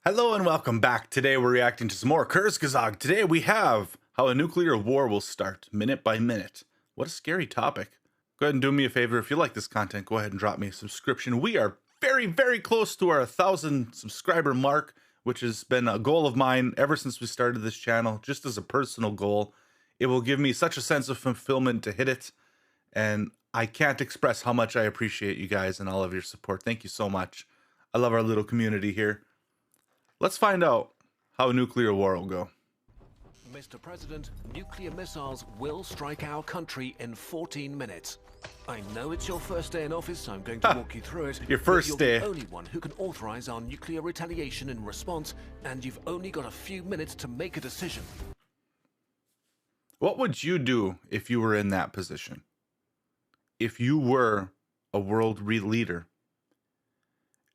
Hello and welcome back. Today we're reacting to some more Kurzgesagt. Today we have how a nuclear war will start minute by minute. What a scary topic. Go ahead and do me a favor. If you like this content, go ahead and drop me a subscription. We are very, very close to our 1,000 subscriber mark, which has been a goal of mine ever since we started this channel, just as a personal goal. It will give me such a sense of fulfillment to hit it, and I can't express how much I appreciate you guys and all of your support. Thank you so much. I love our little community here. Let's find out how a nuclear war will go. Mr. President, nuclear missiles will strike our country in 14 minutes. I know it's your first day in office, so I'm going to walk you through it. Your first day. You're the only one who can authorize our nuclear retaliation in response, and you've only got a few minutes to make a decision. What would you do if you were in that position? If you were a world leader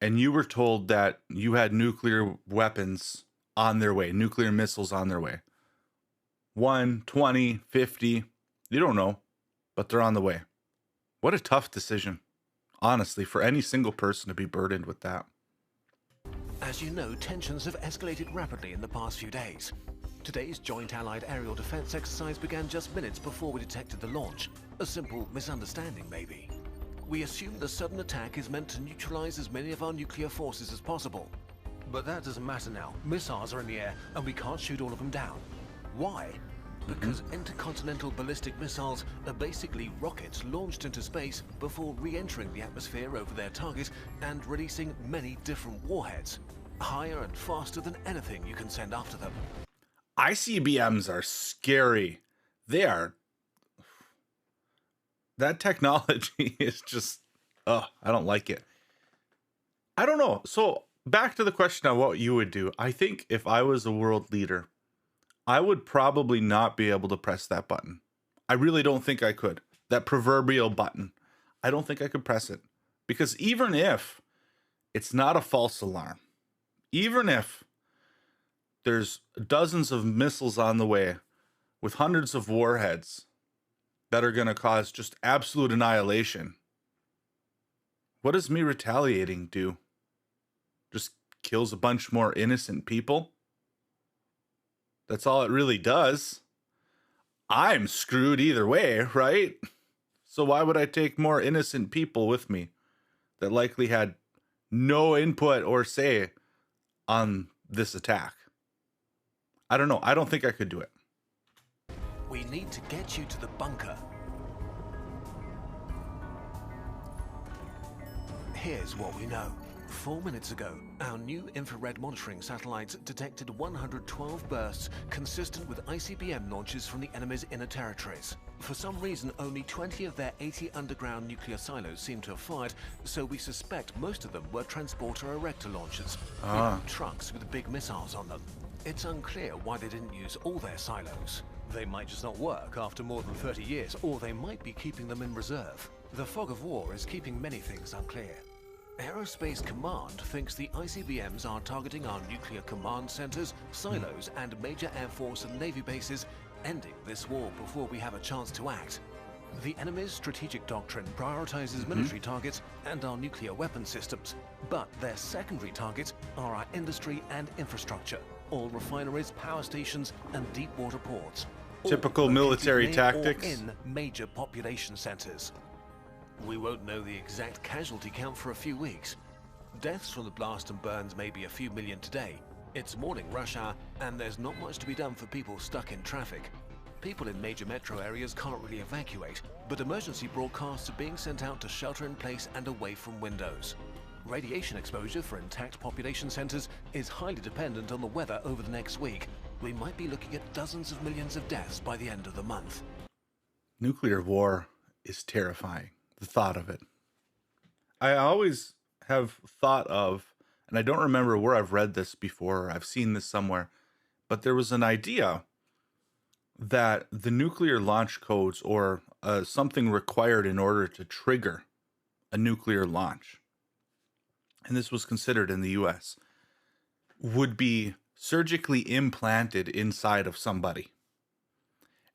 and you were told that you had nuclear weapons on their way, nuclear missiles on their way. 1, 20, 50, you don't know, but they're on the way. What a tough decision, honestly, for any single person to be burdened with that. As you know, tensions have escalated rapidly in the past few days. Today's Joint Allied Aerial Defense exercise began just minutes before we detected the launch. A simple misunderstanding, maybe. We assume the sudden attack is meant to neutralize as many of our nuclear forces as possible. But that doesn't matter now. Missiles are in the air, and we can't shoot all of them down. Why? Because intercontinental ballistic missiles are basically rockets launched into space before re-entering the atmosphere over their target and releasing many different warheads, higher and faster than anything you can send after them. ICBMs are scary. They are... That technology is just, I don't like it. I don't know. So back to the question of what you would do. I think if I was a world leader, I would probably not be able to press that button. I really don't think I could. That proverbial button. I don't think I could press it. Because even if it's not a false alarm, even if there's dozens of missiles on the way with hundreds of warheads that are going to cause just absolute annihilation, what does me retaliating do? Just kills a bunch more innocent people? That's all it really does. I'm screwed either way, right? So why would I take more innocent people with me that likely had no input or say on this attack? I don't know. I don't think I could do it. We need to get you to the bunker. Here's what we know. 4 minutes ago, our new infrared monitoring satellites detected 112 bursts consistent with ICBM launches from the enemy's inner territories. For some reason, only 20 of their 80 underground nuclear silos seem to have fired, so we suspect most of them were transporter erector launchers, trucks with big missiles on them. It's unclear why they didn't use all their silos. They might just not work after more than 30 years, or they might be keeping them in reserve. The fog of war is keeping many things unclear. Aerospace Command thinks the ICBMs are targeting our nuclear command centers, silos, and major Air Force and Navy bases, ending this war before we have a chance to act. The enemy's strategic doctrine prioritizes military targets and our nuclear weapon systems, but their secondary targets are our industry and infrastructure, all refineries, power stations, and deep water ports. Typical military tactics. In major population centers. We won't know the exact casualty count for a few weeks. Deaths from the blast and burns may be a few million today. It's morning rush hour, and there's not much to be done for people stuck in traffic. People in major metro areas can't really evacuate, but emergency broadcasts are being sent out to shelter in place and away from windows. Radiation exposure for intact population centers is highly dependent on the weather over the next week. We might be looking at dozens of millions of deaths by the end of the month. Nuclear war is terrifying. The thought of it. I always have thought of, and I don't remember where I've read this before, or I've seen this somewhere, but there was an idea that the nuclear launch codes, or something required in order to trigger a nuclear launch, and this was considered in the US, would be surgically implanted inside of somebody,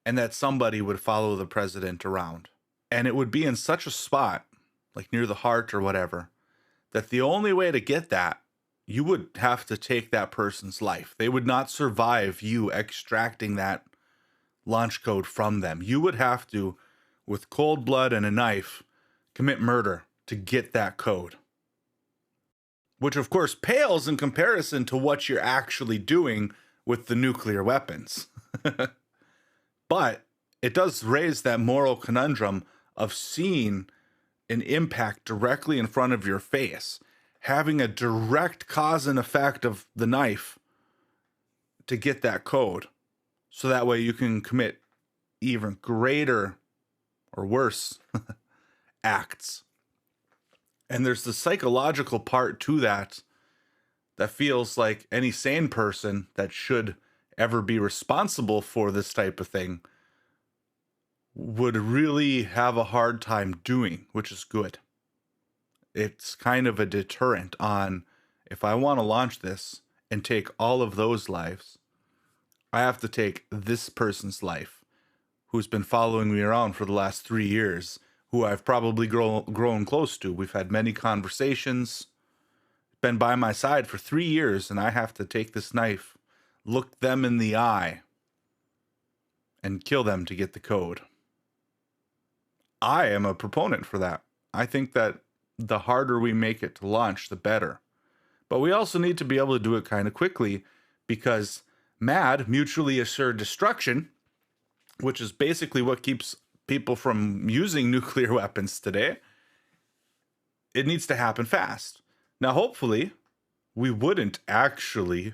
and that somebody would follow the president around. And it would be in such a spot, like near the heart or whatever, that the only way to get that you would have to take that person's life. They would not survive you extracting that launch code from them. You would have to, with cold blood and a knife, commit murder to get that code. Which, of course, pales in comparison to what you're actually doing with the nuclear weapons. But it does raise that moral conundrum of seeing an impact directly in front of your face, having a direct cause and effect of the knife to get that code. So that way you can commit even greater or worse acts. And there's the psychological part to that feels like any sane person that should ever be responsible for this type of thing would really have a hard time doing, which is good. It's kind of a deterrent on, if I want to launch this and take all of those lives, I have to take this person's life who's been following me around for the last 3 years, who I've probably grown close to. We've had many conversations, been by my side for 3 years, and I have to take this knife, look them in the eye, and kill them to get the code. I am a proponent for that. I think that the harder we make it to launch, the better. But we also need to be able to do it kind of quickly, because MAD, mutually assured destruction, which is basically what keeps people from using nuclear weapons today, it needs to happen fast. Now, hopefully, we wouldn't actually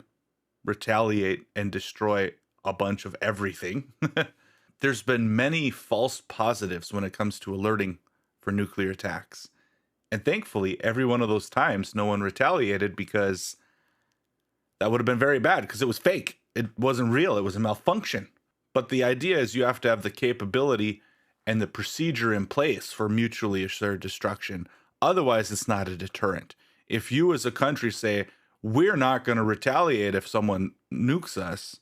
retaliate and destroy a bunch of everything. There's been many false positives when it comes to alerting for nuclear attacks. And thankfully, every one of those times, no one retaliated, because that would have been very bad, because it was fake. It wasn't real. It was a malfunction. But the idea is you have to have the capability and the procedure in place for mutually assured destruction. Otherwise, it's not a deterrent. If you as a country say, we're not going to retaliate if someone nukes us,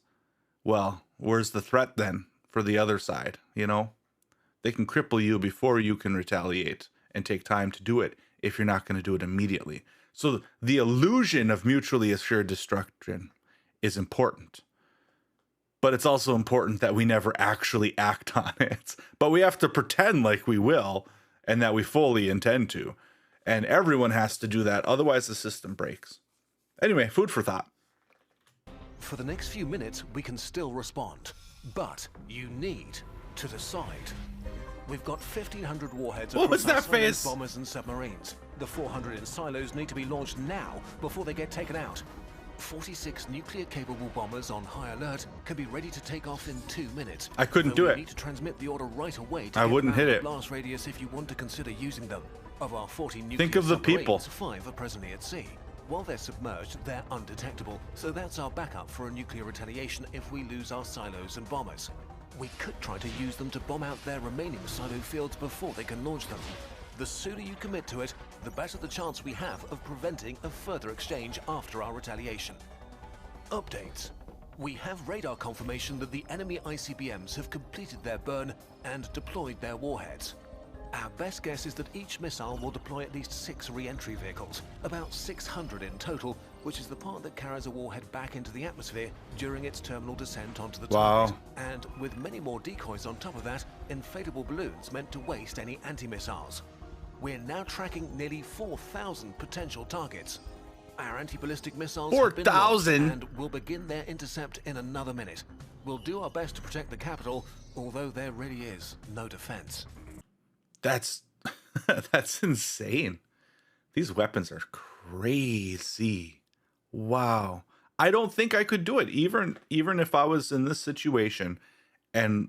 well, where's the threat then for the other side? You know, they can cripple you before you can retaliate and take time to do it if you're not going to do it immediately. So the illusion of mutually assured destruction is important. But it's also important that we never actually act on it. But we have to pretend like we will and that we fully intend to. And everyone has to do that. Otherwise, the system breaks. Anyway, food for thought. For the next few minutes, we can still respond. But you need to decide. We've got 1,500 warheads across our silos, bombers and submarines. The 400 in silos need to be launched now before they get taken out. 46 nuclear-capable bombers on high alert can be ready to take off in 2 minutes. I couldn't do it. You need to transmit the order right away to I wouldn't hit it. Blast radius if you want to consider using them. Of our 40 nuclear Think of the people. 5 are presently at sea. While they're submerged, they're undetectable, so that's our backup for a nuclear retaliation if we lose our silos and bombers. We could try to use them to bomb out their remaining silo fields before they can launch them. The sooner you commit to it, the better the chance we have of preventing a further exchange after our retaliation. Updates. We have radar confirmation that the enemy ICBMs have completed their burn and deployed their warheads. Our best guess is that each missile will deploy at least 6 re-entry vehicles, about 600 in total, which is the part that carries a warhead back into the atmosphere during its terminal descent onto the target. And with many more decoys on top of that, inflatable balloons meant to waste any anti-missiles. We're now tracking nearly 4,000 potential targets. Our anti-ballistic missiles 4,000 and will begin their intercept in another minute. We'll do our best to protect the capital, although there really is no defense. That's that's insane. These weapons are crazy. Wow. I don't think I could do it, even if I was in this situation and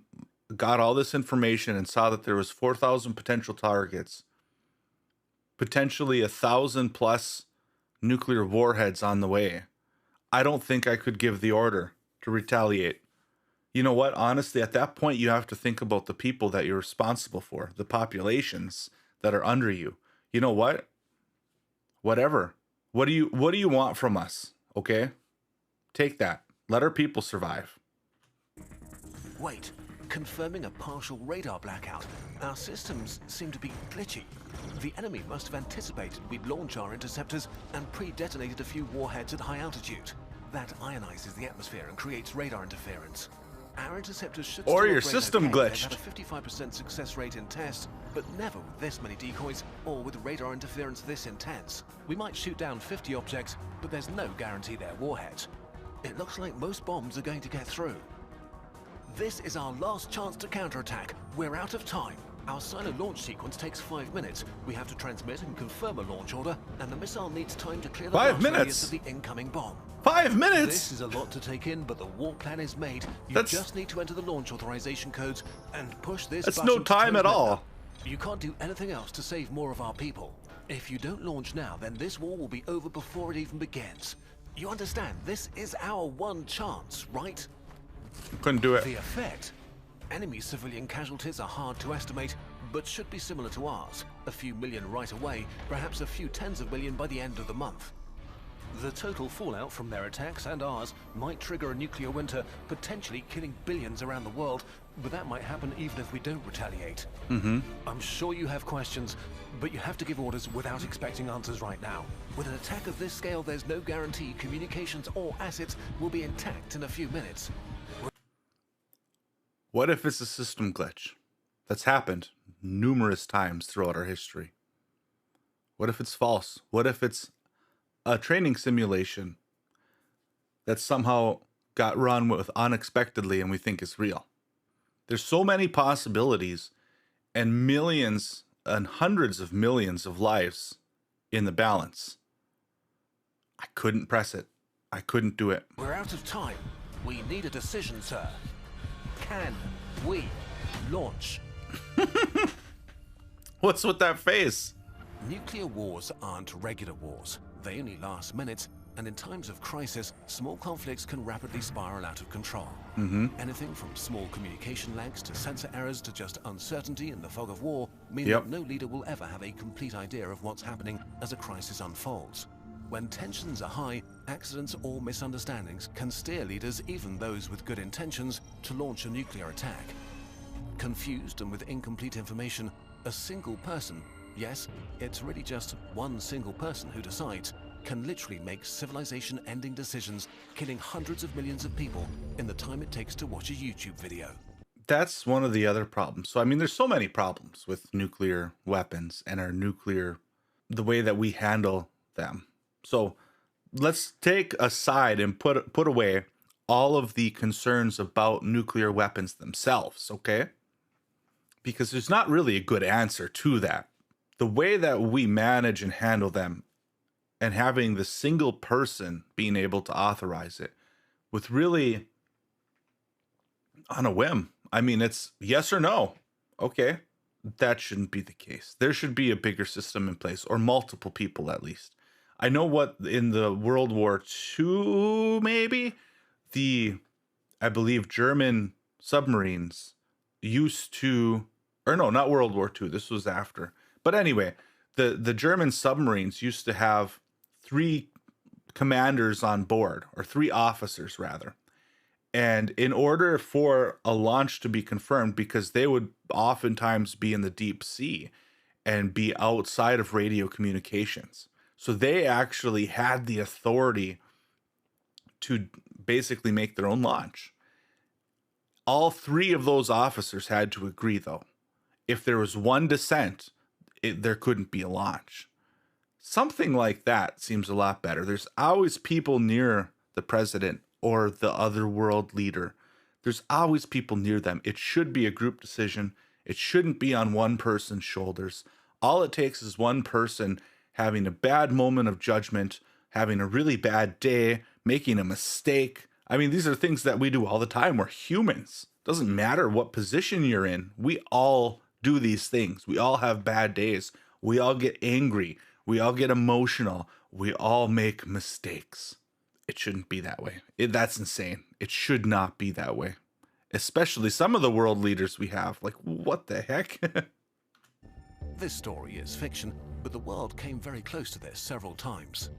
got all this information and saw that there was 4,000 potential targets, potentially 1,000 plus nuclear warheads on the way. I don't think I could give the order to retaliate. You know what? Honestly, at that point, you have to think about the people that you're responsible for, the populations that are under you. You know what? Whatever. What do you want from us? Okay? Take that. Let our people survive. Wait. confirming a partial radar blackout. Our systems seem to be glitchy. The enemy must have anticipated we'd launch our interceptors and pre-detonated a few warheads at high altitude. That ionizes the atmosphere and creates radar interference. Our interceptors should Or still your operate system okay. glitched. They've had a 55% success rate in tests, but never with this many decoys or with radar interference this intense. We might shoot down 50 objects, but there's no guarantee they're warheads. It looks like most bombs are going to get through. This is our last chance to counterattack. We're out of time. Our silo launch sequence takes 5 minutes. We have to transmit and confirm a launch order, and the missile needs time to clear the 5 blast minutes? radius of the incoming bomb. 5 minutes? This is a lot to take in, but the war plan is made. You That's- just need to enter the launch authorization codes and push this That's button no to time close at all. network. You can't do anything else to save more of our people. If you don't launch now, then this war will be over before it even begins. You understand? This is our one chance, right? Couldn't do it. The effect? Enemy civilian casualties are hard to estimate, but should be similar to ours. A few million right away, perhaps a few tens of million by the end of the month. The total fallout from their attacks and ours might trigger a nuclear winter, potentially killing billions around the world, but that might happen even if we don't retaliate. I'm sure you have questions, but you have to give orders without expecting answers right now. With an attack of this scale, there's no guarantee communications or assets will be intact in a few minutes. What if it's a system glitch? That's happened numerous times throughout our history. What if it's false? What if it's a training simulation that somehow got run with unexpectedly and we think is real? There's so many possibilities and millions and hundreds of millions of lives in the balance. I couldn't press it. I couldn't do it. We're out of time. We need a decision, sir. Can we launch? What's with that face? Nuclear wars aren't regular wars. They only last minutes, and in times of crisis, small conflicts can rapidly spiral out of control. Anything from small communication lags to sensor errors to just uncertainty in the fog of war mean that no leader will ever have a complete idea of what's happening as a crisis unfolds. When tensions are high, accidents or misunderstandings can steer leaders, even those with good intentions, to launch a nuclear attack. Confused and with incomplete information, a single person, yes, it's really just one single person who decides, can literally make civilization-ending decisions, killing hundreds of millions of people in the time it takes to watch a YouTube video. That's one of the other problems. So, I mean, there's so many problems with nuclear weapons and our nuclear, the way that we handle them. So let's take aside and put away all of the concerns about nuclear weapons themselves, okay? Because there's not really a good answer to that. The way that we manage and handle them and having the single person being able to authorize it with really on a whim. I mean, it's yes or no. Okay, that shouldn't be the case. There should be a bigger system in place, or multiple people at least. I know what in the World War II, maybe, I believe German submarines used to, or no, not World War II, this was after. But anyway, the German submarines used to have 3 commanders on board, or 3 officers rather. And in order for a launch to be confirmed, because they would oftentimes be in the deep sea and be outside of radio communications. So they actually had the authority to basically make their own launch. All 3 of those officers had to agree, though. If there was one dissent, there couldn't be a launch. Something like that seems a lot better. There's always people near the president or the other world leader. There's always people near them. It should be a group decision. It shouldn't be on one person's shoulders. All it takes is one person having a bad moment of judgment, having a really bad day, making a mistake. I mean, these are things that we do all the time. We're humans. Doesn't matter what position you're in. We all do these things. We all have bad days. We all get angry. We all get emotional. We all make mistakes. It shouldn't be that way. That's insane. It should not be that way. Especially some of the world leaders we have. Like, what the heck? This story is fiction, but the world came very close to this several times.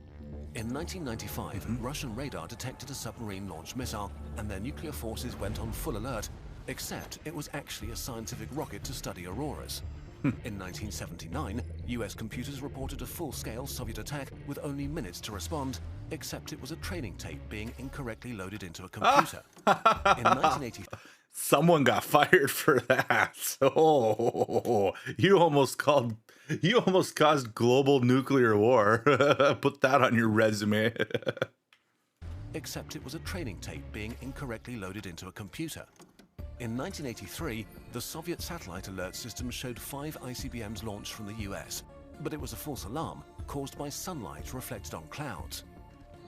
In 1995, Russian radar detected a submarine-launched missile, and their nuclear forces went on full alert, except it was actually a scientific rocket to study auroras. In 1979, US computers reported a full-scale Soviet attack with only minutes to respond, except it was a training tape being incorrectly loaded into a computer. In 1980, Someone got fired for that. Oh, you almost caused global nuclear war. Put that on your resume. except it was a training tape being incorrectly loaded into a computer. In 1983, the Soviet satellite alert system showed 5 ICBMs launched from the US, but it was a false alarm caused by sunlight reflected on clouds.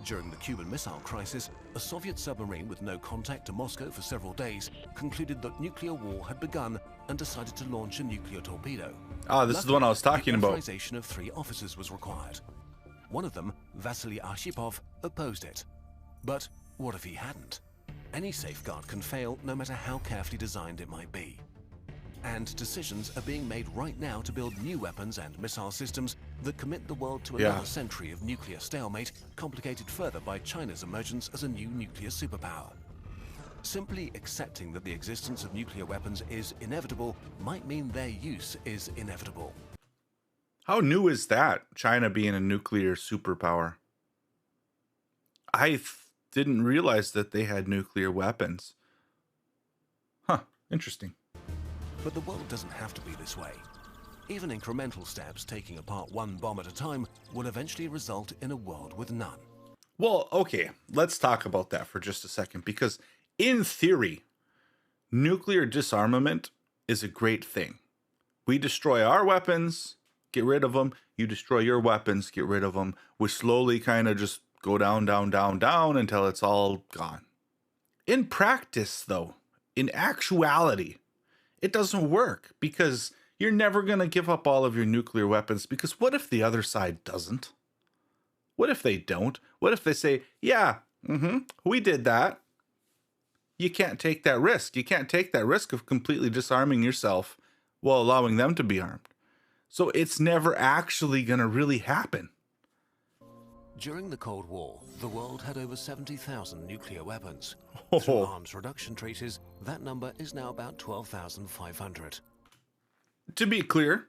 During the Cuban Missile Crisis, a Soviet submarine with no contact to Moscow for several days concluded that nuclear war had begun and decided to launch a nuclear torpedo. Oh, this is the one I was talking about. The authorization of 3 officers was required. One of them, Vasily Arshipov, opposed it. But what if he hadn't? Any safeguard can fail no matter how carefully designed it might be. And decisions are being made right now to build new weapons and missile systems that commit the world to another century of nuclear stalemate, complicated further by China's emergence as a new nuclear superpower. Simply accepting that the existence of nuclear weapons is inevitable might mean their use is inevitable. How new is that, China being a nuclear superpower? I didn't realize that they had nuclear weapons. Huh, interesting. But the world doesn't have to be this way. Even incremental steps taking apart one bomb at a time will eventually result in a world with none. Well, okay, let's talk about that for just a second, because in theory, nuclear disarmament is a great thing. We destroy our weapons, get rid of them. You destroy your weapons, get rid of them. We slowly kind of just go down, down, down, down until it's all gone. In practice, though, in actuality, it doesn't work, because you're never going to give up all of your nuclear weapons, because what if the other side doesn't? What if they don't? What if they say, yeah, we did that? You can't take that risk. You can't take that risk of completely disarming yourself while allowing them to be armed. So it's never actually going to really happen. During the Cold War, the world had over 70,000 nuclear weapons. Oh. Through arms reduction treaties, that number is now about 12,500. To be clear,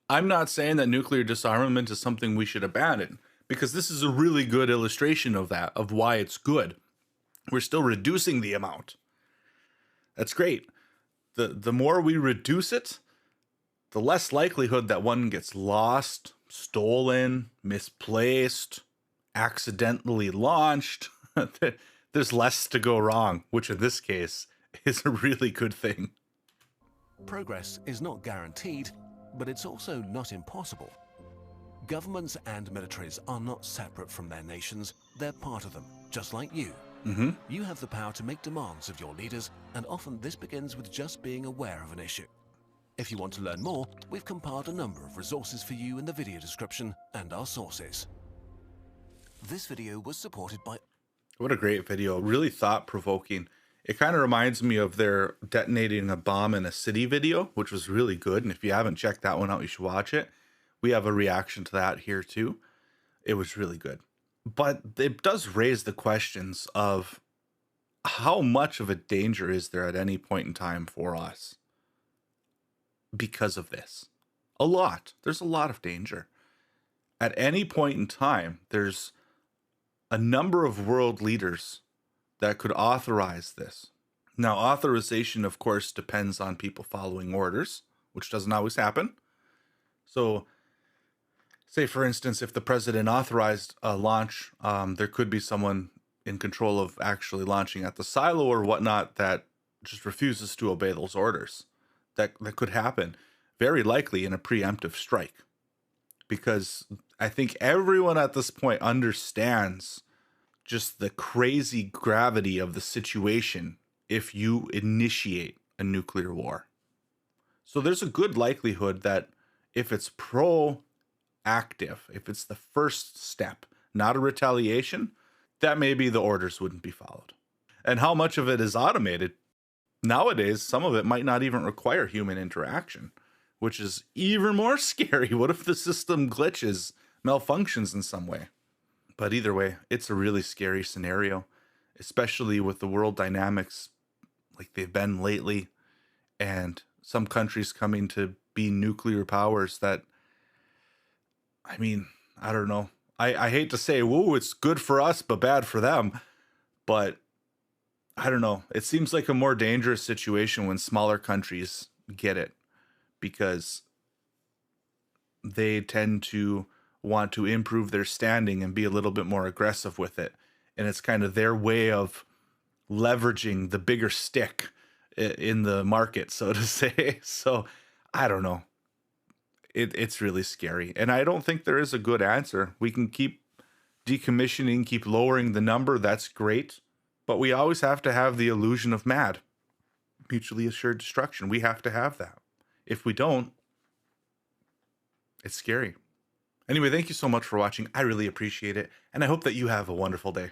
I'm not saying that nuclear disarmament is something we should abandon, because this is a really good illustration of that, of why it's good. We're still reducing the amount. That's great. The more we reduce it, the less likelihood that one gets lost, stolen, misplaced, accidentally launched. There's less to go wrong, which in this case is a really good thing. Progress is not guaranteed, but it's also not impossible. Governments and militaries are not separate from their nations. They're part of them, just like you. You have the power to make demands of your leaders, and often this begins with just being aware of an issue. If you want to learn more, we've compiled a number of resources for you in the video description and our sources. This video was supported by... What a great video. Really thought-provoking. It kind of reminds me of their detonating a bomb in a city video, which was really good. And if you haven't checked that one out, you should watch it. We have a reaction to that here too. It was really good. But it does raise the questions of how much of a danger is there at any point in time for us because of this? A lot. There's a lot of danger. At any point in time, there's a number of world leaders that could authorize this. Now, authorization, of course, depends on people following orders, which doesn't always happen. So, say, for instance, if the president authorized a launch, there could be someone in control of actually launching at the silo or whatnot that just refuses to obey those orders. That could happen, very likely in a preemptive strike. Because I think everyone at this point understands just the crazy gravity of the situation if you initiate a nuclear war. So there's a good likelihood that if it's proactive, if it's the first step, not a retaliation, that maybe the orders wouldn't be followed. And how much of it is automated? Nowadays, some of it might not even require human interaction, which is even more scary. What if the system glitches, malfunctions in some way? But either way, it's a really scary scenario, especially with the world dynamics like they've been lately, and some countries coming to be nuclear powers that, I mean, I don't know. I hate to say, whoa, it's good for us, but bad for them. But I don't know. It seems like a more dangerous situation when smaller countries get it, because they tend to want to improve their standing and be a little bit more aggressive with it. And it's kind of their way of leveraging the bigger stick in the market, so to say. So I don't know. It's really scary. And I don't think there is a good answer. We can keep decommissioning, keep lowering the number. That's great. But we always have to have the illusion of MAD, mutually assured destruction. We have to have that. If we don't, it's scary. Anyway, thank you so much for watching. I really appreciate it. And I hope that you have a wonderful day.